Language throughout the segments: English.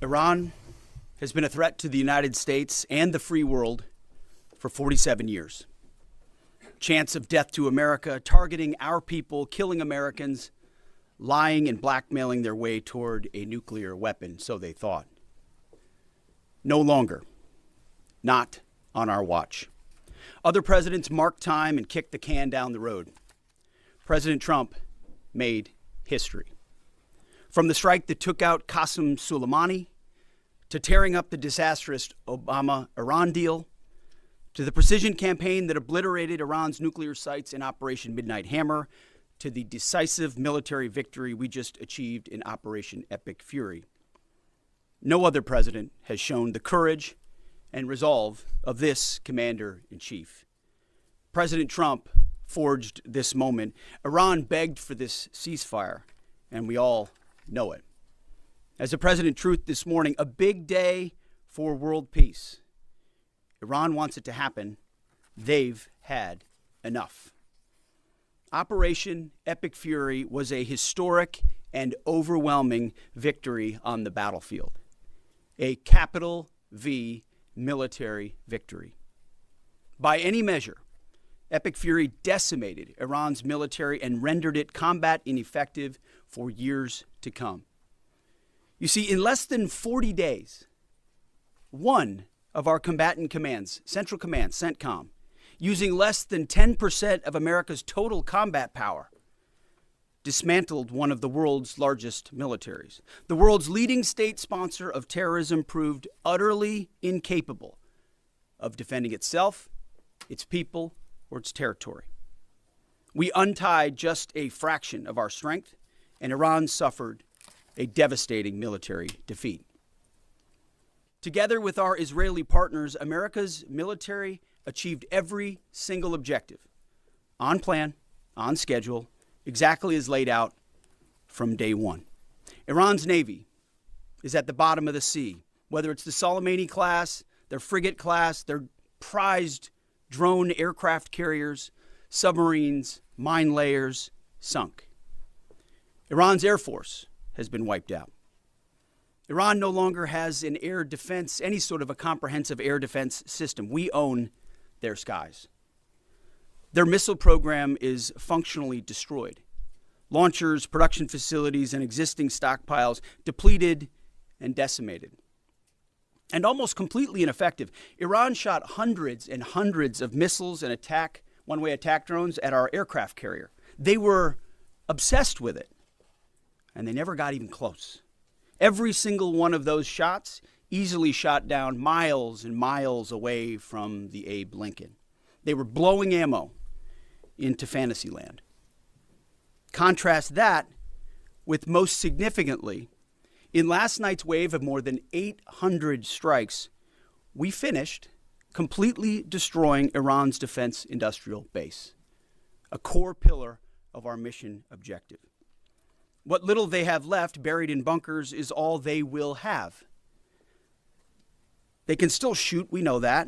Iran has been a threat to the United States and the free world for 47 years. Chants of death to America, targeting our people, killing Americans, lying and blackmailing their way toward a nuclear weapon, so they thought. No longer. Not on our watch. Other presidents marked time and kicked the can down the road. President Trump made history. From the strike that took out Qasem Soleimani, to tearing up the disastrous Obama-Iran deal, to the precision campaign that obliterated Iran's nuclear sites in Operation Midnight Hammer, to the decisive military victory we just achieved in Operation Epic Fury. No other president has shown the courage and resolve of this commander-in-chief. President Trump forged this moment. Iran begged for this ceasefire, and we all know it. As the President truth this morning, a big day for world peace. Iran wants it to happen. They've had enough. Operation Epic Fury was a historic and overwhelming victory on the battlefield. A capital V military victory. By any measure, Epic Fury decimated Iran's military and rendered it combat ineffective for years to come. You see, in less than 40 days, one of our combatant commands, Central Command, CENTCOM, using less than 10% of America's total combat power, dismantled one of the world's largest militaries. The world's leading state sponsor of terrorism proved utterly incapable of defending itself, its people, or its territory. We untied just a fraction of our strength, and Iran suffered a devastating military defeat. Together with our Israeli partners, America's military achieved every single objective, on plan, on schedule, exactly as laid out from day one. Iran's Navy is at the bottom of the sea, whether it's the Soleimani class, their frigate class, their prized drone aircraft carriers, submarines, mine layers, sunk. Iran's Air Force has been wiped out. Iran no longer has an air defense, any sort of a comprehensive air defense system. We own their skies. Their missile program is functionally destroyed. Launchers, production facilities, and existing stockpiles depleted and decimated. And almost completely ineffective. Iran shot hundreds and hundreds of missiles and one-way attack drones at our aircraft carrier. They were obsessed with it, and they never got even close. Every single one of those shots easily shot down miles and miles away from the Abe Lincoln. They were blowing ammo into Fantasyland. Contrast that with, most significantly, in last night's wave of more than 800 strikes, we finished completely destroying Iran's defense industrial base, a core pillar of our mission objective. What little they have left buried in bunkers is all they will have. They can still shoot, we know that.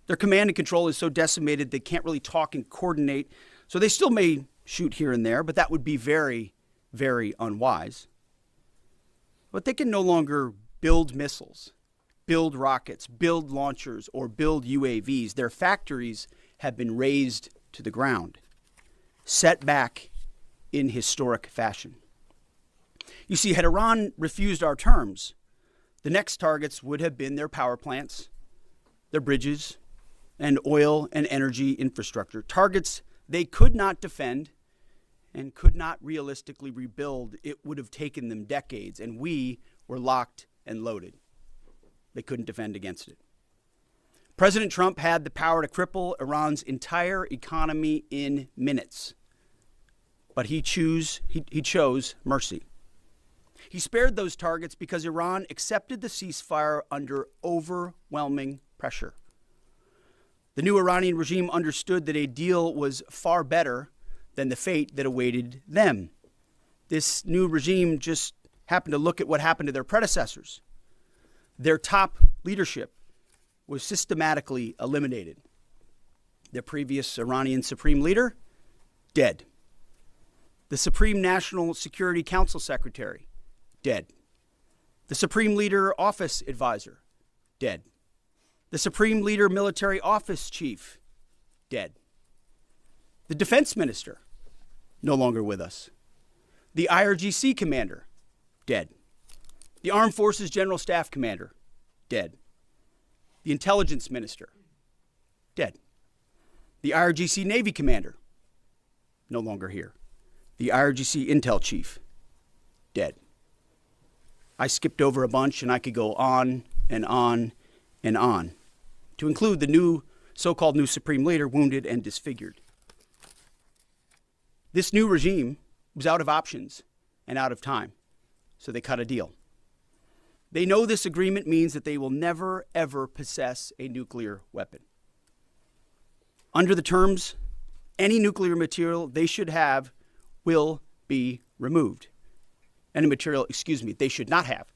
Their command and control is so decimated they can't really talk and coordinate, so they still may shoot here and there, but that would be very, very unwise. But they can no longer build missiles, build rockets, build launchers, or build UAVs. Their factories have been razed to the ground, set back in historic fashion. You see, had Iran refused our terms, the next targets would have been their power plants, their bridges, and oil and energy infrastructure. Targets they could not defend and could not realistically rebuild. It would have taken them decades, and we were locked and loaded. They couldn't defend against it. President Trump had the power to cripple Iran's entire economy in minutes, but he chose mercy. He spared those targets because Iran accepted the ceasefire under overwhelming pressure. The new Iranian regime understood that a deal was far better than the fate that awaited them. This new regime just happened to look at what happened to their predecessors. Their top leadership was systematically eliminated. The previous Iranian supreme leader, dead. The Supreme National Security Council secretary, dead. The Supreme Leader Office Advisor, dead. The Supreme Leader Military Office Chief, dead. The Defense Minister, no longer with us. The IRGC Commander, dead. The Armed Forces General Staff Commander, dead. The Intelligence Minister, dead. The IRGC Navy Commander, no longer here. The IRGC Intel Chief, dead. I skipped over a bunch, and I could go on and on and on, to include the new so-called new Supreme Leader wounded and disfigured. This new regime was out of options and out of time, so they cut a deal. They know this agreement means that they will never, ever possess a nuclear weapon. Under the terms, any nuclear material they should have will be removed. Any material, they should not have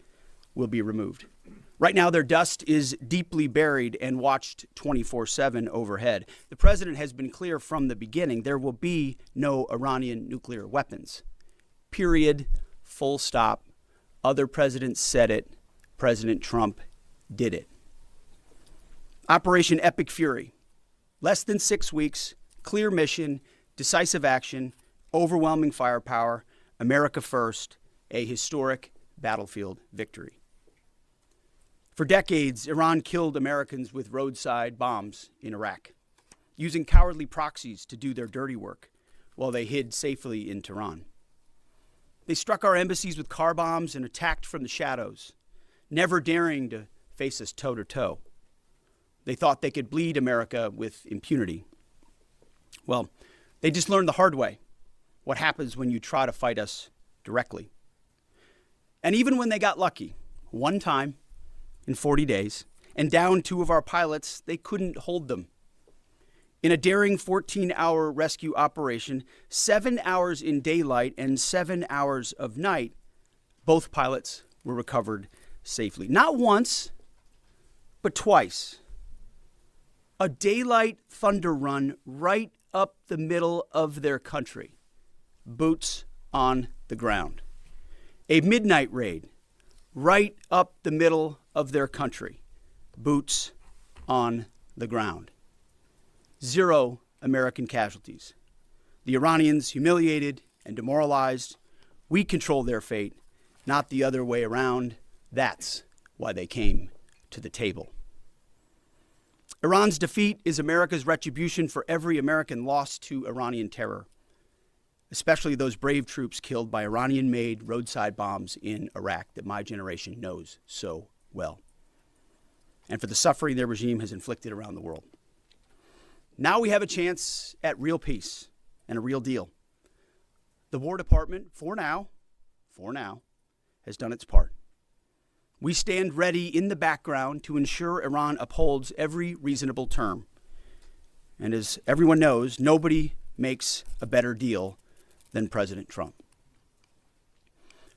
will be removed. Right now, their dust is deeply buried and watched 24/7 overhead. The president has been clear from the beginning, there will be no Iranian nuclear weapons. Period. Full stop. Other presidents said it. President Trump did it. Operation Epic Fury. Less than 6 weeks, clear mission, decisive action, overwhelming firepower, America first, a historic battlefield victory. For decades, Iran killed Americans with roadside bombs in Iraq, using cowardly proxies to do their dirty work while they hid safely in Tehran. They struck our embassies with car bombs and attacked from the shadows, never daring to face us toe-to-toe. They thought they could bleed America with impunity. Well, they just learned the hard way what happens when you try to fight us directly. And even when they got lucky, one time in 40 days, and downed 2 of our pilots, they couldn't hold them. In a daring 14-hour rescue operation, 7 hours in daylight and 7 hours of night, both pilots were recovered safely. Not once, but twice. A daylight thunder run right up the middle of their country. Boots on the ground. A midnight raid right up the middle of their country. Boots on the ground. 0 American casualties. The Iranians humiliated and demoralized. We control their fate, not the other way around. That's why they came to the table. Iran's defeat is America's retribution for every American lost to Iranian terror, especially those brave troops killed by Iranian-made roadside bombs in Iraq that my generation knows so well, and for the suffering their regime has inflicted around the world. Now we have a chance at real peace and a real deal. The War Department, for now, has done its part. We stand ready in the background to ensure Iran upholds every reasonable term. And as everyone knows, nobody makes a better deal than President Trump.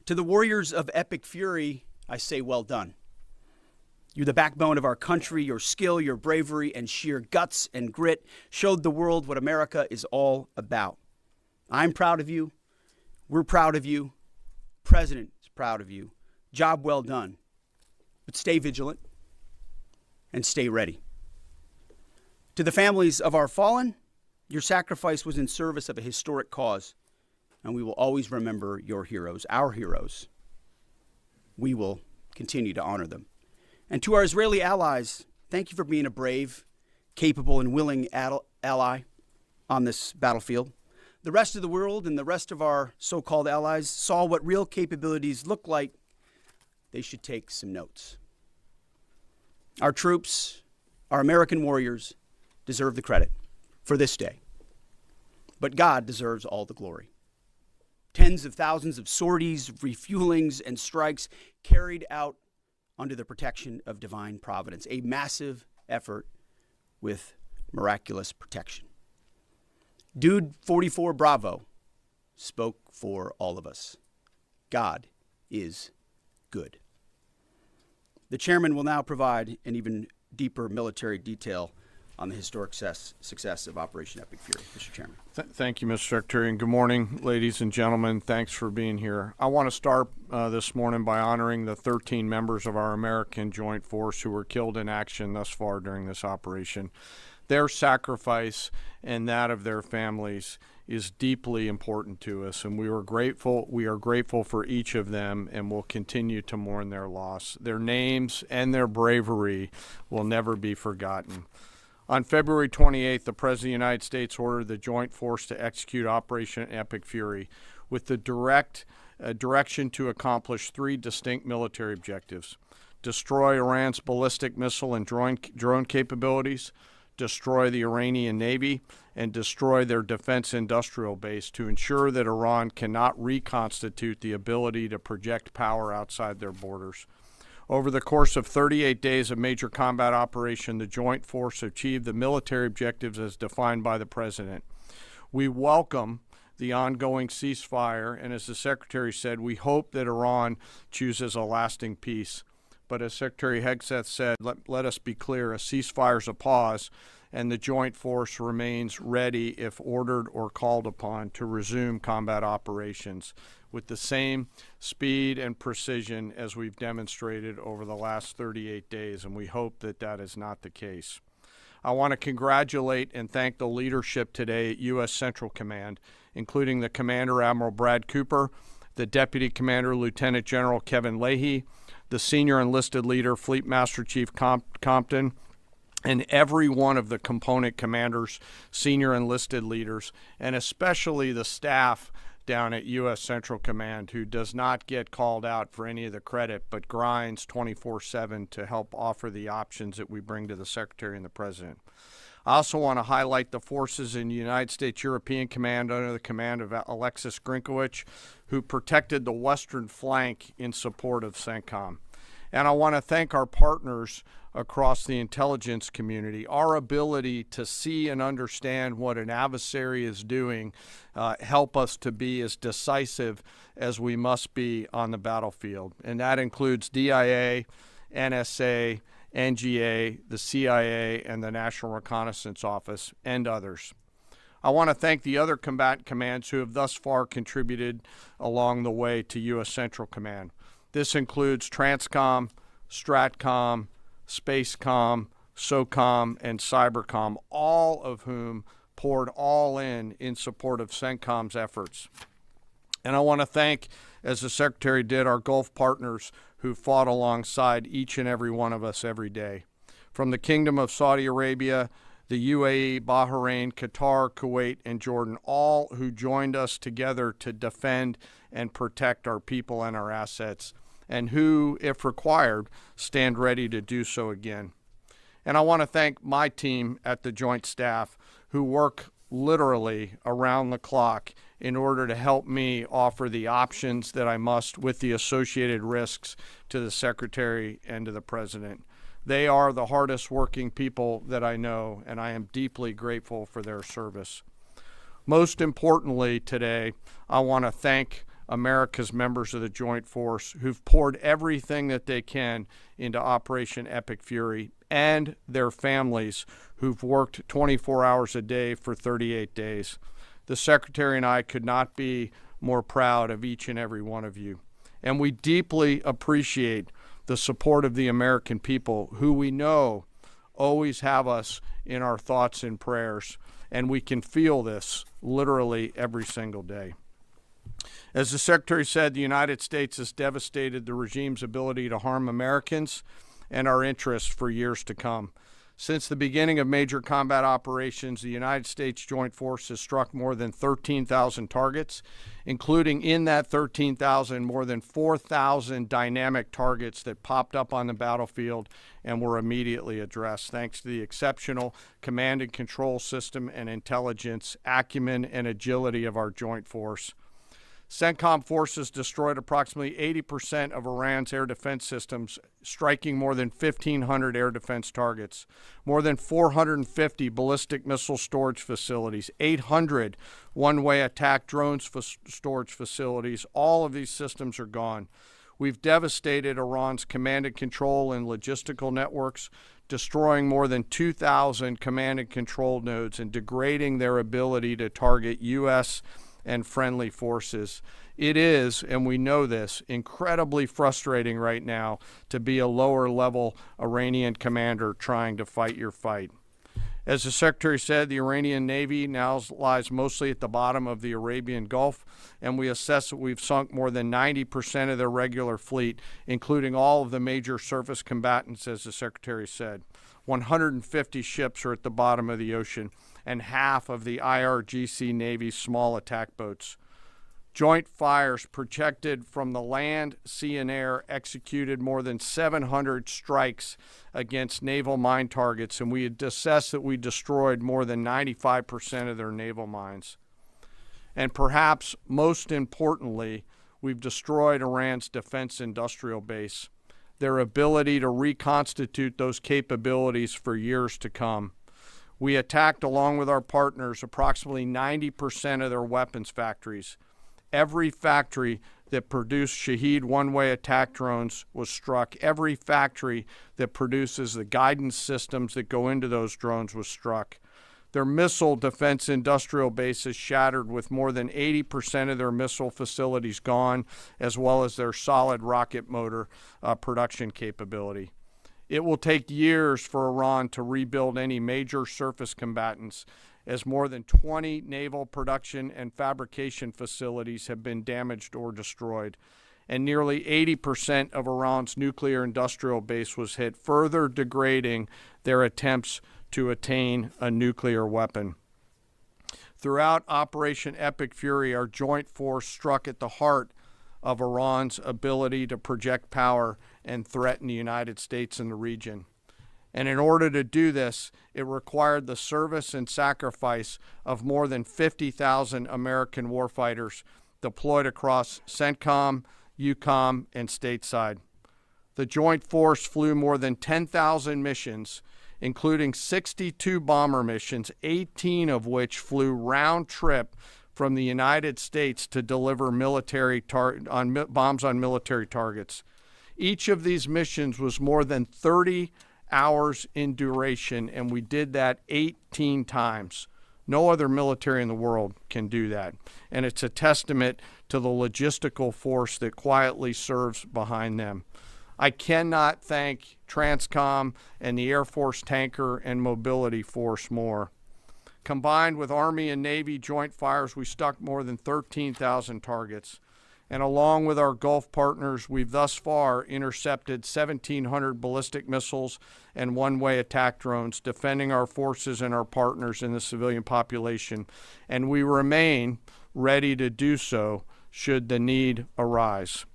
To the warriors of Epic Fury, I say well done. You're the backbone of our country. Your skill, your bravery, and sheer guts and grit showed the world what America is all about. I'm proud of you. We're proud of you. President is proud of you. Job well done. But stay vigilant and stay ready. To the families of our fallen, your sacrifice was in service of a historic cause, and we will always remember your heroes, our heroes. We will continue to honor them. And to our Israeli allies, thank you for being a brave, capable, and willing ally on this battlefield. The rest of the world and the rest of our so-called allies saw what real capabilities look like. They should take some notes. Our troops, our American warriors, deserve the credit for this day. But God deserves all the glory. Tens of thousands of sorties, refuelings, and strikes carried out under the protection of divine providence. A massive effort with miraculous protection. Dude 44 Bravo spoke for all of us. God is good. The chairman will now provide an even deeper military detail on the historic success of Operation Epic Fury. Mr. Chairman. Thank you, Mr. Secretary, and good morning, ladies and gentlemen. Thanks for being here. I want to start this morning by honoring the 13 members of our American Joint Force who were killed in action thus far during this operation. Their sacrifice and that of their families is deeply important to us, and we are grateful for each of them, and will continue to mourn their loss. Their names and their bravery will never be forgotten. On February 28th, the President of the United States ordered the Joint Force to execute Operation Epic Fury with the direction to accomplish three distinct military objectives: destroy Iran's ballistic missile and drone capabilities, destroy the Iranian Navy, and destroy their defense industrial base to ensure that Iran cannot reconstitute the ability to project power outside their borders. Over the course of 38 days of major combat operation, the Joint Force achieved the military objectives as defined by the President. We welcome the ongoing ceasefire, and as the Secretary said, we hope that Iran chooses a lasting peace. But as Secretary Hegseth said, let us be clear, a ceasefire is a pause, and the Joint Force remains ready, if ordered or called upon, to resume combat operations with the same speed and precision as we've demonstrated over the last 38 days, and we hope that that is not the case. I want to congratulate and thank the leadership today at U.S. Central Command, including the Commander Admiral Brad Cooper, the Deputy Commander Lieutenant General Kevin Leahy, the Senior Enlisted Leader Fleet Master Chief Compton, and every one of the component commanders, senior enlisted leaders, and especially the staff down at U.S. Central Command, who does not get called out for any of the credit, but grinds 24/7 to help offer the options that we bring to the Secretary and the President. I also want to highlight the forces in the United States European Command under the command of Alexis Grinkowicz, who protected the western flank in support of CENTCOM. And I want to thank our partners across the intelligence community. Our ability to see and understand what an adversary is doing help us to be as decisive as we must be on the battlefield. And that includes DIA, NSA, NGA, the CIA, and the National Reconnaissance Office, and others. I want to thank the other combatant commands who have thus far contributed along the way to U.S. Central Command. This includes Transcom, Stratcom, Spacecom, SOCOM, and Cybercom, all of whom poured all in support of CENTCOM's efforts. And I want to thank, as the Secretary did, our Gulf partners who fought alongside each and every one of us every day. From the Kingdom of Saudi Arabia, the UAE, Bahrain, Qatar, Kuwait, and Jordan, all who joined us together to defend and protect our people and our assets, and who, if required, stand ready to do so again. And I want to thank my team at the Joint Staff, who work literally around the clock in order to help me offer the options that I must with the associated risks to the Secretary and to the President. They are the hardest working people that I know, and I am deeply grateful for their service. Most importantly today, I want to thank America's members of the Joint Force who've poured everything that they can into Operation Epic Fury, and their families who've worked 24 hours a day for 38 days. The Secretary and I could not be more proud of each and every one of you. And we deeply appreciate the support of the American people, who we know always have us in our thoughts and prayers, and we can feel this literally every single day. As the Secretary said, the United States has devastated the regime's ability to harm Americans and our interests for years to come. Since the beginning of major combat operations, the United States Joint Force has struck more than 13,000 targets, including in that 13,000 more than 4,000 dynamic targets that popped up on the battlefield and were immediately addressed, thanks to the exceptional command and control system and intelligence, acumen, and agility of our Joint Force. CENTCOM forces destroyed approximately 80% of Iran's air defense systems, striking more than 1,500 air defense targets, more than 450 ballistic missile storage facilities, 800 one-way attack drones storage facilities. All of these systems are gone. We've devastated Iran's command and control and logistical networks, destroying more than 2,000 command and control nodes and degrading their ability to target U.S. and friendly forces. It is, and we know this, incredibly frustrating right now to be a lower-level Iranian commander trying to fight your fight. As the Secretary said, the Iranian Navy now lies mostly at the bottom of the Arabian Gulf, and we assess that we've sunk more than 90% of their regular fleet, including all of the major surface combatants, as the Secretary said. 150 ships are at the bottom of the ocean, and half of the IRGC Navy's small attack boats. Joint fires projected from the land, sea, and air executed more than 700 strikes against naval mine targets, and we had assessed that we destroyed more than 95% of their naval mines. And perhaps most importantly, we've destroyed Iran's defense industrial base, their ability to reconstitute those capabilities for years to come. We attacked, along with our partners, approximately 90% of their weapons factories. Every factory that produced Shahed one-way attack drones was struck. Every factory that produces the guidance systems that go into those drones was struck. Their missile defense industrial base is shattered, with more than 80% of their missile facilities gone, as well as their solid rocket motor production capability. It will take years for Iran to rebuild any major surface combatants, as more than 20 naval production and fabrication facilities have been damaged or destroyed, and nearly 80% of Iran's nuclear industrial base was hit, further degrading their attempts to attain a nuclear weapon. Throughout Operation Epic Fury, our joint force struck at the heart of Iran's ability to project power and threaten the United States and the region. And in order to do this, it required the service and sacrifice of more than 50,000 American warfighters deployed across CENTCOM, EUCOM, and stateside. The joint force flew more than 10,000 missions, including 62 bomber missions, 18 of which flew round trip from the United States to deliver bombs on military targets. Each of these missions was more than 30 hours in duration, and we did that 18 times. No other military in the world can do that. And it's a testament to the logistical force that quietly serves behind them. I cannot thank TRANSCOM and the Air Force Tanker and Mobility Force more. Combined with Army and Navy joint fires, we struck more than 13,000 targets. And along with our Gulf partners, we've thus far intercepted 1,700 ballistic missiles and one-way attack drones, defending our forces and our partners in the civilian population. And we remain ready to do so should the need arise.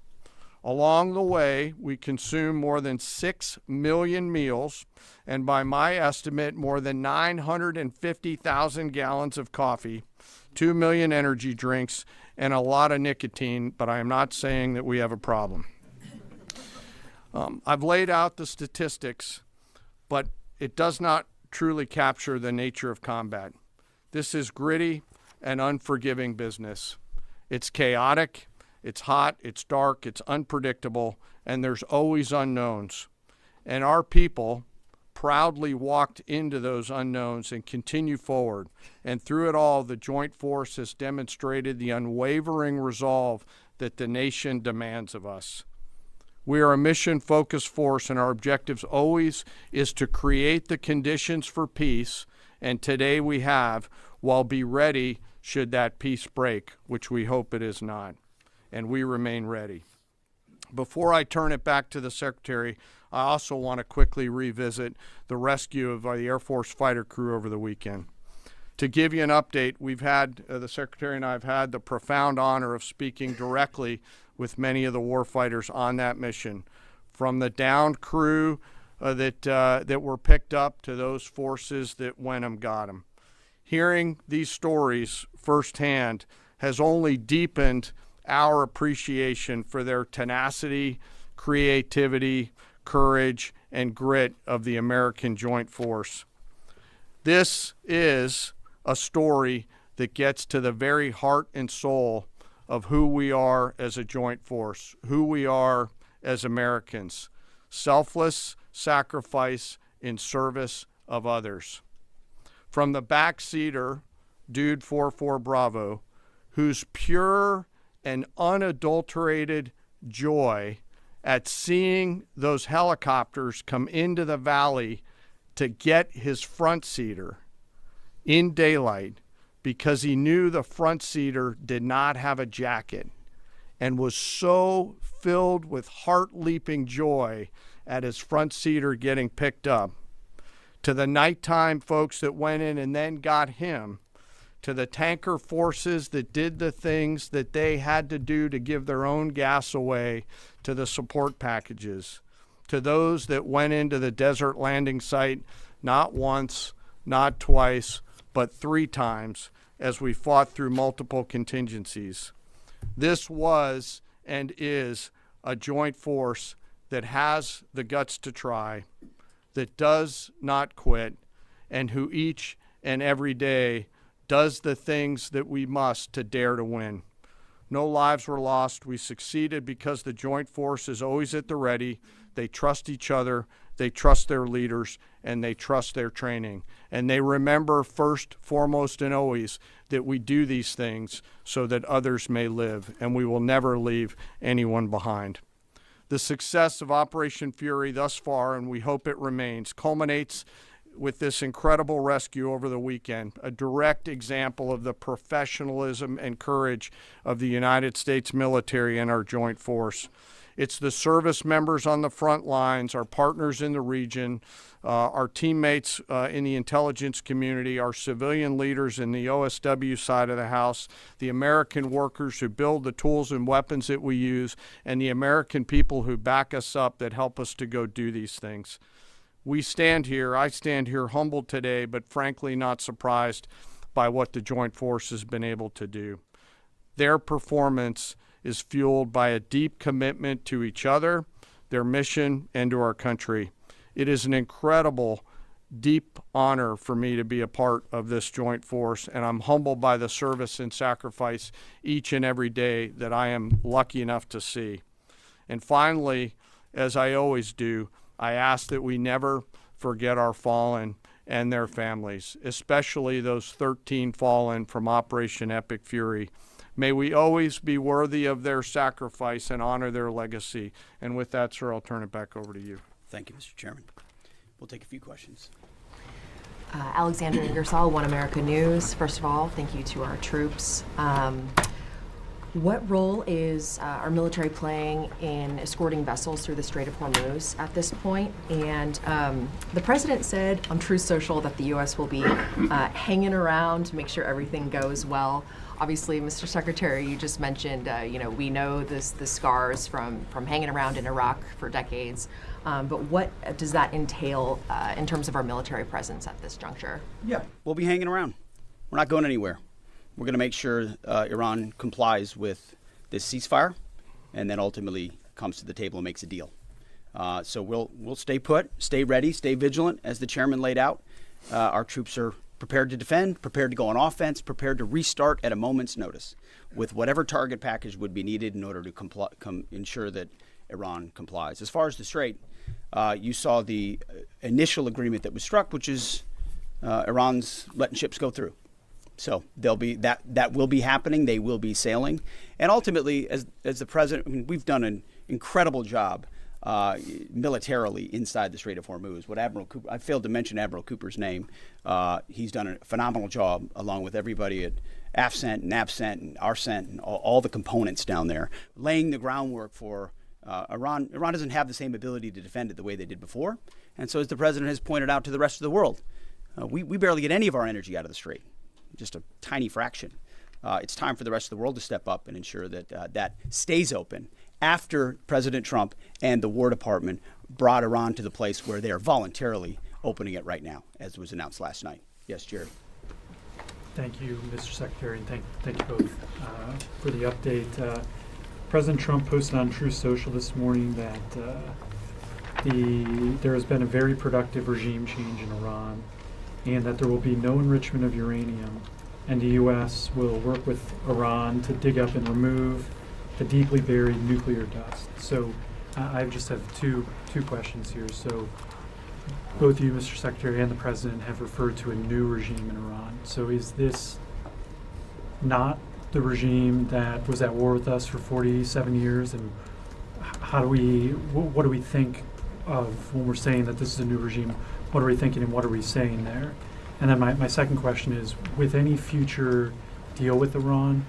Along the way, we consume more than 6 million meals, and by my estimate, more than 950,000 gallons of coffee, 2 million energy drinks, and a lot of nicotine, but I am not saying that we have a problem. I've laid out the statistics, but it does not truly capture the nature of combat. This is gritty and unforgiving business. It's chaotic, it's hot, it's dark, it's unpredictable, and there's always unknowns. And our people proudly walked into those unknowns and continue forward. And through it all, the joint force has demonstrated the unwavering resolve that the nation demands of us. We are a mission-focused force, and our objectives always is to create the conditions for peace, and today we have, while be ready should that peace break, which we hope it is not. And we remain ready. Before I turn it back to the Secretary, I also want to quickly revisit the rescue of the Air Force fighter crew over the weekend. To give you an update, we've had, the Secretary and I have had the profound honor of speaking directly with many of the warfighters on that mission, from the downed crew that were picked up to those forces that went and got them. Hearing these stories firsthand has only deepened our appreciation for their tenacity, creativity, courage, and grit of the American Joint Force. This is a story that gets to the very heart and soul of who we are as a joint force, who we are as Americans. Selfless sacrifice in service of others. From the backseater, Dude 44 Bravo, whose pure and unadulterated joy at seeing those helicopters come into the valley to get his front seater in daylight because he knew the front seater did not have a jacket, and was so filled with heart-leaping joy at his front seater getting picked up, to the nighttime folks that went in and then got him, to the tanker forces that did the things that they had to do to give their own gas away, to the support packages, to those that went into the desert landing site not once, not twice, but 3 times as we fought through multiple contingencies. This was and is a joint force that has the guts to try, that does not quit, and who each and every day does the things that we must to dare to win. No lives were lost. We succeeded because the joint force is always at the ready. They trust each other, they trust their leaders, and they trust their training. And they remember first, foremost, and always that we do these things so that others may live, and we will never leave anyone behind. The success of Operation Fury thus far, and we hope it remains, culminates with this incredible rescue over the weekend, a direct example of the professionalism and courage of the United States military and our joint force. It's the service members on the front lines, our partners in the region, our teammates in the intelligence community, our civilian leaders in the OSW side of the house, the American workers who build the tools and weapons that we use, and the American people who back us up that help us to go do these things. I stand here humbled today, but frankly not surprised by what the Joint Force has been able to do. Their performance is fueled by a deep commitment to each other, their mission, and to our country. It is an incredible, deep honor for me to be a part of this joint force, and I'm humbled by the service and sacrifice each and every day that I am lucky enough to see. And finally, as I always do, I ask that we never forget our fallen and their families, especially those 13 fallen from Operation Epic Fury. May we always be worthy of their sacrifice and honor their legacy. And with that, sir, I'll turn it back over to you. Thank you, Mr. Chairman. We'll take a few questions. Alexandra Ingersoll, One America News. First of all, thank you to our troops. What role is our military playing in escorting vessels through the Strait of Hormuz at this point? And the president said on Truth Social that the U.S. will be hanging around to make sure everything goes well. Obviously, Mr. Secretary, you just mentioned, we know the scars from hanging around in Iraq for decades. But what does that entail in terms of our military presence at this juncture? Yeah, we'll be hanging around. We're not going anywhere. We're going to make sure Iran complies with this ceasefire, and then ultimately comes to the table and makes a deal. So we'll stay put, stay ready, stay vigilant, as the chairman laid out. Our troops are prepared to defend, prepared to go on offense, prepared to restart at a moment's notice with whatever target package would be needed in order to ensure that Iran complies. As far as the Strait, you saw the initial agreement that was struck, which is Iran's letting ships go through. So they'll be that will be happening. They will be sailing, and ultimately, as the president, I mean, we've done an incredible job militarily inside the Strait of Hormuz. What Admiral Cooper, I failed to mention Admiral Cooper's name. He's done a phenomenal job, along with everybody at AFCENT and ABCENT and ARCENT and all the components down there, laying the groundwork for Iran. Iran doesn't have the same ability to defend it the way they did before, and so as the president has pointed out to the rest of the world, we barely get any of our energy out of the Strait. Just a tiny fraction. It's time for the rest of the world to step up and ensure that that stays open after President Trump and the War Department brought Iran to the place where they are voluntarily opening it right now, as was announced last night. Yes, Jared. Thank you, Mr. Secretary, and thank you both for the update. President Trump posted on Truth Social this morning that there has been a very productive regime change in Iran, and that there will be no enrichment of uranium, and the U.S. will work with Iran to dig up and remove the deeply buried nuclear dust. So I just have two questions here. So both you, Mr. Secretary, and the President have referred to a new regime in Iran. So is this not the regime that was at war with us for 47 years? And what do we think of when we're saying that this is a new regime? What are we thinking and what are we saying there? And then my second question is, with any future deal with Iran,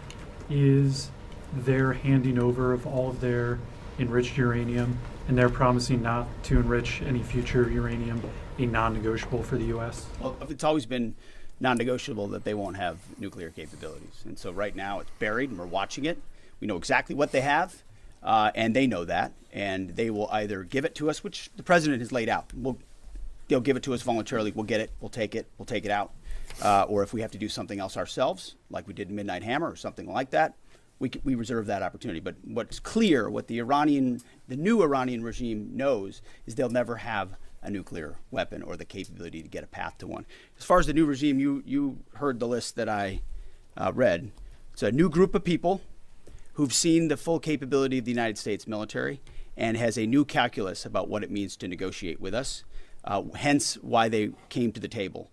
is their handing over of all of their enriched uranium and they're promising not to enrich any future uranium a non-negotiable for the U.S.? Well, it's always been non-negotiable that they won't have nuclear capabilities. And so right now it's buried and we're watching it. We know exactly what they have, and they know that. And they will either give it to us, which the president has laid out. They'll give it to us voluntarily. We'll get it. We'll take it out. Or if we have to do something else ourselves, like we did in Midnight Hammer or something like that, we reserve that opportunity. But what's clear, what the new Iranian regime knows, is they'll never have a nuclear weapon or the capability to get a path to one. As far as the new regime, you heard the list that I read. It's a new group of people who've seen the full capability of the United States military and has a new calculus about what it means to negotiate with us, hence why they came to the table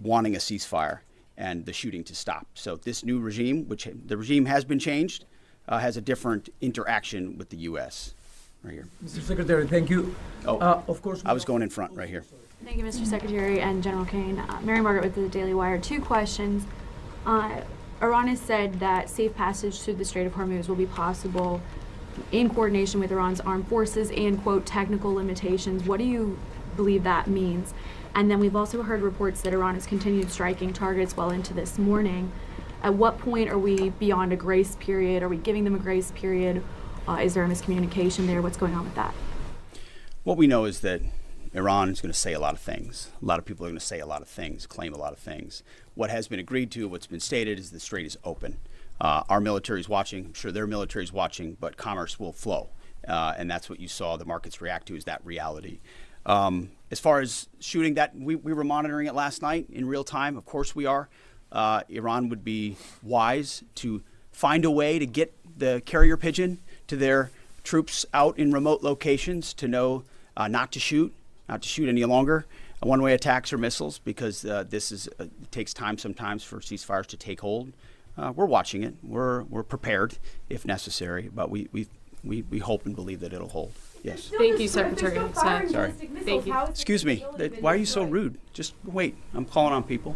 wanting a ceasefire and the shooting to stop. So this new regime, which the regime has been changed, has a different interaction with the U.S. Right here. Mr. Secretary, thank you. Of course, I was going in front right here. Thank you, Mr. Secretary and General Kane. Mary Margaret with the Daily Wire. Two questions. Iran has said that safe passage through the Strait of Hormuz will be possible in coordination with Iran's armed forces and, quote, technical limitations. What do you believe that means? And then we've also heard reports that Iran has continued striking targets well into this morning. At what point are we beyond a grace period? Are we giving them a grace period? Is there a miscommunication there? What's going on with that? What we know is that Iran is going to say a lot of things. A lot of people are going to say a lot of things, claim a lot of things. What has been agreed to, what's been stated, is the Strait is open. Our military is watching. I'm sure their military is watching, but commerce will flow. And that's what you saw the markets react to, is that reality. As far as shooting, that we were monitoring it last night in real time. Of course we are. Iran would be wise to find a way to get the carrier pigeon to their troops out in remote locations to know not to shoot any longer one-way attacks or missiles, because it takes time sometimes for ceasefires to take hold. We're watching it. We're prepared if necessary, but we hope and believe that it'll hold. Yes. Thank you, Secretary. Sorry. Thank you. Excuse me. Why are you so rude? Just wait. I'm calling on people.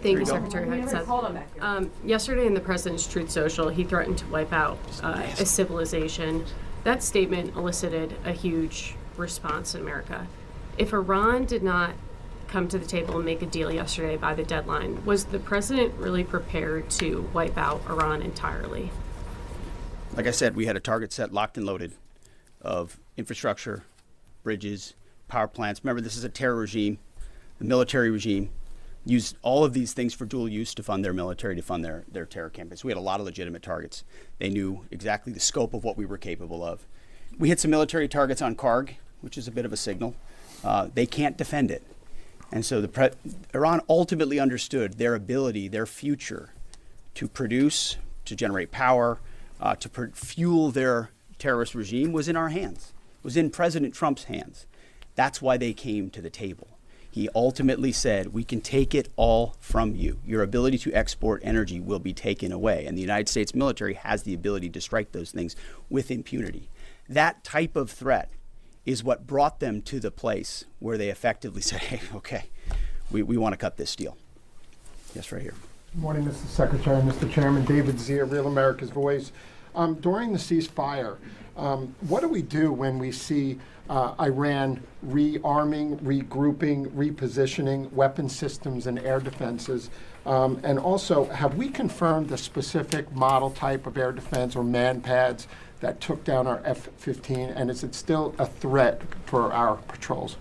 Thank you, Secretary Hudson. Yesterday in the President's Truth Social, he threatened to wipe out a civilization. That statement elicited a huge response in America. If Iran did not come to the table and make a deal yesterday by the deadline, was the President really prepared to wipe out Iran entirely? Like I said, we had a target set, locked and loaded, of infrastructure, bridges, power plants. Remember, this is a terror regime, a military regime. Used all of these things for dual use to fund their military, to fund their terror campaigns. We had a lot of legitimate targets. They knew exactly the scope of what we were capable of. We hit some military targets on Karg, which is a bit of a signal. They can't defend it. And so Iran ultimately understood their ability, their future, to produce, to generate power, to fuel their terrorist regime was in our hands, was in President Trump's hands. That's why they came to the table. He ultimately said, we can take it all from you. Your ability to export energy will be taken away. And the United States military has the ability to strike those things with impunity. That type of threat is what brought them to the place where they effectively said, hey, okay, we want to cut this deal. Yes, right here. Good morning, Mr. Secretary, Mr. Chairman. David Zia, Real America's Voice. During the ceasefire, what do we do when we see Iran rearming, regrouping, repositioning weapon systems and air defenses? And also, have we confirmed the specific model type of air defense or man pads that took down our F-15, and is it still a threat for our patrols?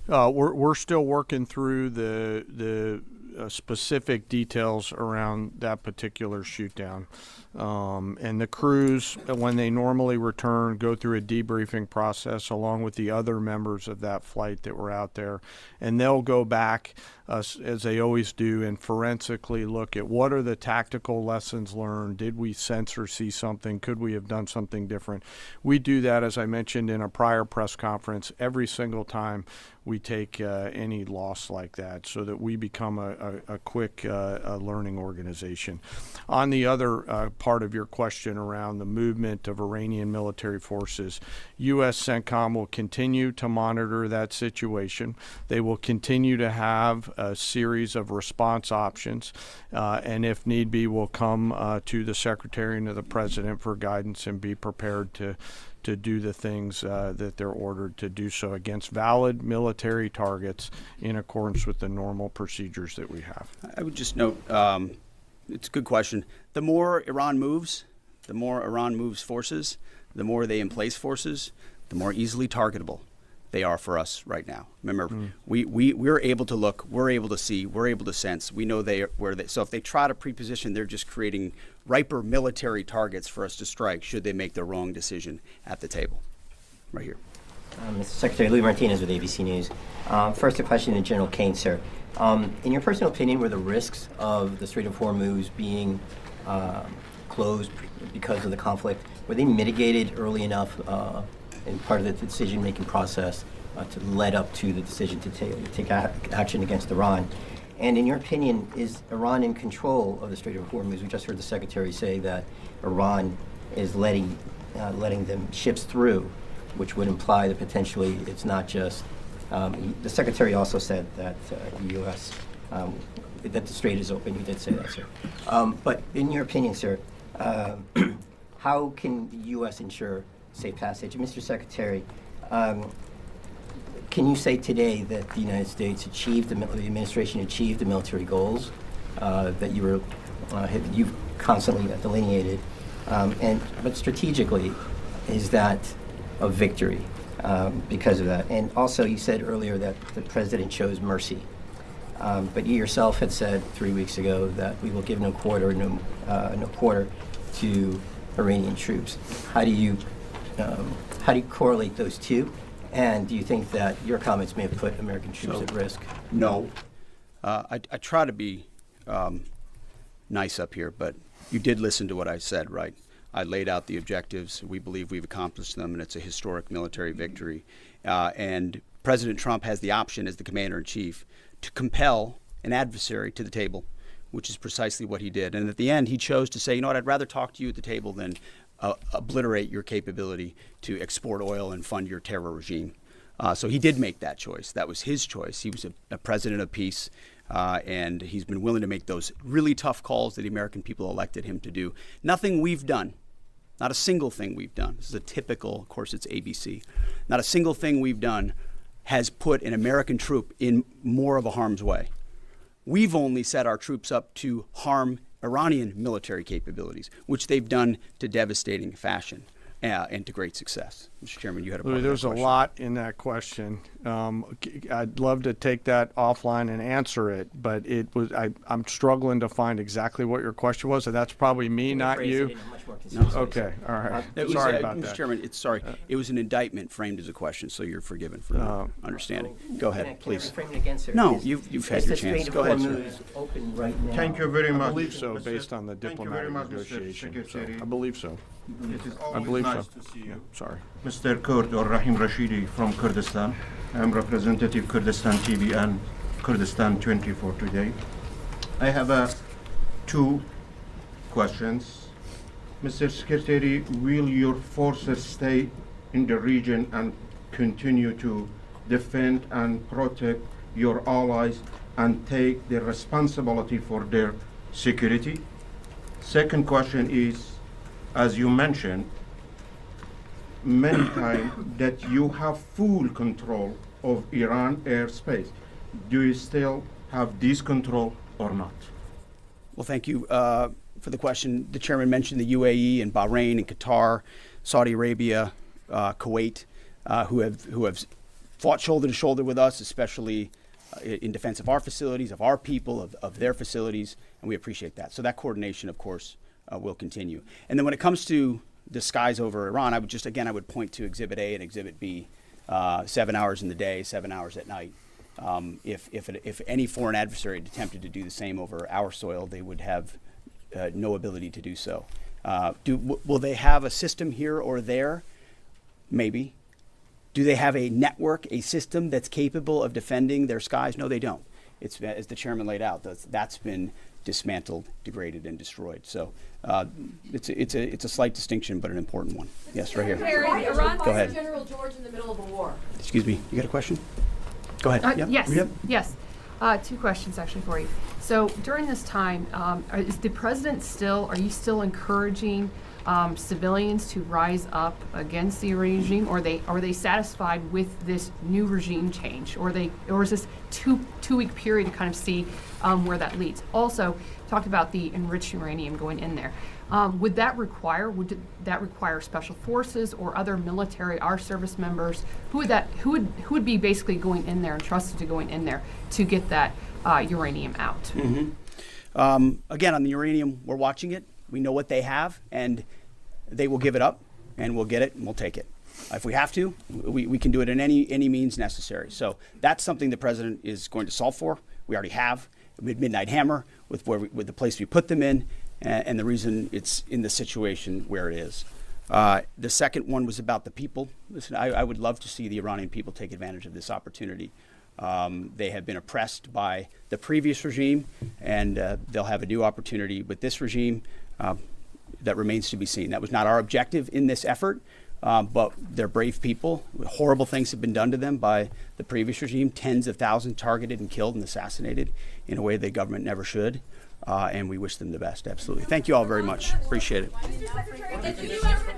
We're still working through the specific details around that particular shoot down. And the crews, when they normally return, go through a debriefing process along with the other members of that flight that were out there. And they'll go back as they always do, and forensically look at what are the tactical lessons learned. Did we sense or see something? Could we have done something different? We do that, as I mentioned in a prior press conference, every single time we take any loss like that, so that we become a quick learning organization. On the other part of your question around the movement of Iranian military forces, U.S. CENTCOM will continue to monitor that situation. They will continue to have a series of response options, and if need be, will come to the Secretary and to the President for guidance and be prepared to do the things that they're ordered to do so against valid military targets in accordance with the normal procedures that we have. I would just note, it's a good question. The more Iran moves forces, the more they emplace forces, the more easily targetable they are for us right now. Remember, we're able to look, we're able to see, we're able to sense. We know so if they try to preposition, they're just creating riper military targets for us to strike should they make the wrong decision at the table. Right here. Mr. Secretary, Louis Martinez with ABC News. First, a question to General Kane, sir. In your personal opinion, were the risks of the Strait of Hormuz being closed because of the conflict, were they mitigated early enough in part of the decision-making process to lead up to the decision to take action against Iran? And in your opinion, is Iran in control of the Strait of Hormuz? We just heard the Secretary say that Iran is letting them ships through, which would imply that potentially it's not just. The Secretary also said that the U.S. That the Strait is open. You did say that, sir. But in your opinion, sir, how can the U.S. ensure safe passage? Mr. Secretary, can you say today that the United States achieved, the administration achieved the military goals that you've constantly delineated? But strategically, is that a victory because of that? And also, you said earlier that the president chose mercy, but you yourself had said 3 weeks ago that we will give no quarter to Iranian troops. How do you correlate those two? And do you think that your comments may have put American troops at risk? No. I try to be nice up here, but you did listen to what I said, right? I laid out the objectives. We believe we've accomplished them, and it's a historic military victory. And President Trump has the option as the commander-in-chief to compel an adversary to the table, which is precisely what he did. And at the end, he chose to say, you know what, I'd rather talk to you at the table than obliterate your capability to export oil and fund your terror regime. So he did make that choice. That was his choice. He was a president of peace, and he's been willing to make those really tough calls that the American people elected him to do. Nothing we've done, not a single thing we've done. This is a typical, of course, it's ABC. Not a single thing we've done has put an American troop in more of a harm's way. We've only set our troops up to harm Iranian military capabilities, which they've done to devastating fashion and to great success. Mr. Chairman, you had a part of that There's a lot in that question. I'd love to take that offline and answer it, but I'm struggling to find exactly what your question was, and that's probably me, not you. Okay, all right. Sorry about that. Mr. Chairman, it was an indictment framed as a question, so you're forgiven for not understanding. Go ahead, please. No, you've had your chance. Go ahead, sir. Thank you very much. I believe so, based on the diplomatic negotiation. So I believe so. It is I always believe nice so. to see you. Yeah, sorry. Mr. Kurd or Rahim Rashidi from Kurdistan. I'm representative Kurdistan TV and Kurdistan 24 today. I have two questions. Mr. Secretary, will your forces stay in the region and continue to defend and protect your allies and take the responsibility for their security? Second question is, as you mentioned many times, that you have full control of Iran airspace. Do you still have this control or not? Well, thank you for the question. The chairman mentioned the UAE and Bahrain and Qatar, Saudi Arabia, Kuwait, who have fought shoulder to shoulder with us, especially in defense of our facilities, of our people, of their facilities, and we appreciate that. So that coordination, of course, will continue. And then when it comes to the skies over Iran, I would point to Exhibit A and Exhibit B, 7 hours in the day, 7 hours at night. If any foreign adversary had attempted to do the same over our soil, they would have no ability to do so. Will they have a system here or there? Maybe. Do they have a network, a system that's capable of defending their skies? No, they don't. It's, as the chairman laid out, that's been dismantled, degraded, and destroyed. So it's a slight distinction, but an important one. Yes, right here. Go ahead. General George in the middle of a war? Excuse me, you got a question? Go ahead. Yep. Yes, Yep. yes. Two questions actually for you. So during this time, is the president are you still encouraging civilians to rise up against the regime, or are they satisfied with this new regime change, or is this two-week period to kind of see where that leads? Also, talked about the enriched uranium going in there. Would that require special forces or other military, our service members? Who would be basically going in there and trusted to going in there to get that uranium out? Mm-hmm. Again, on the uranium, we're watching it. We know what they have, and they will give it up, and we'll get it, and we'll take it. If we have to, we can do it in any means necessary. So that's something the president is going to solve for. We already have Midnight Hammer with the place we put them in, and the reason it's in the situation where it is. The second one was about the people. Listen, I would love to see the Iranian people take advantage of this opportunity. They have been oppressed by the previous regime, and they'll have a new opportunity with this regime. That remains to be seen. That was not our objective in this effort, but they're brave people. Horrible things have been done to them by the previous regime. Tens of thousands targeted and killed and assassinated in a way the government never should. And we wish them the best, absolutely. Thank you all very much. Appreciate it.